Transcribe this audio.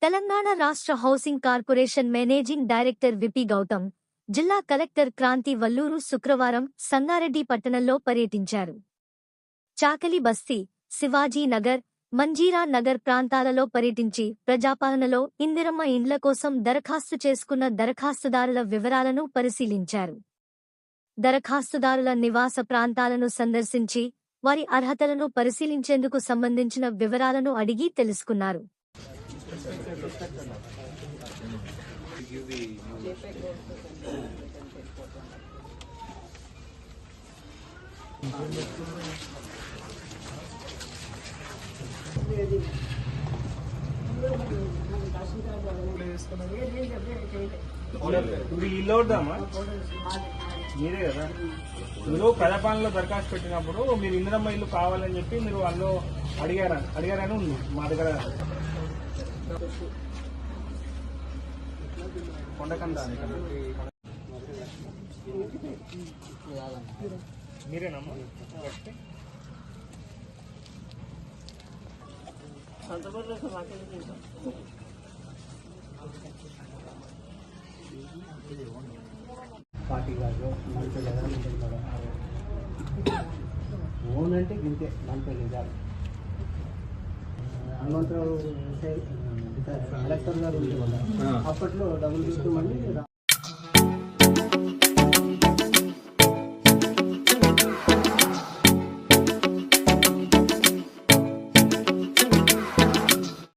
తెలంగాణ రాష్ట్ర housing corporation managing director VP Gautam, జిల్లా collector Kranti Valluru శుక్రవారం సంగారెడ్డి పట్టణంలో పర్యటించారు. చాకలి బస్తీ, శివాజీ నగర్, మంజీరా నగర్ ప్రాంతాలలో పర్యటించి ప్రజాపాలనలో ఇందిరమ్మ ఇండ్ల కోసం దరఖాస్తు చేసుకున్న దరఖాస్తుదారుల వివరాలను పరిశీలించారు. దరఖాస్తుదారుల నివాస ప్రాంతాలను సందర్శించి వారి అర్హతలను పరిశీలించేందుకు సంబంధించిన వివరాలను అడిగి తెలుసుకున్నారు. మీరే కదా మీరు ప్రజాపాలనలో దరఖాస్తు పెట్టినప్పుడు మీరు ఇందిరమ్మ ఇల్లు కావాలని చెప్పి మీరు అందులో అడిగారని ఉంది మా దగ్గర. కొండకంద మీరేనమ్మా? పార్టీ కాదు 40 గజాలు ఉంటుంది కదా. ఓన్ అంటే ఇంతే 40 గజాలు. హనుమంతరావు కలెక్టర్ గారు ఉండే వాళ్ళ అప్పట్లో డబుల్ చూసుకోమని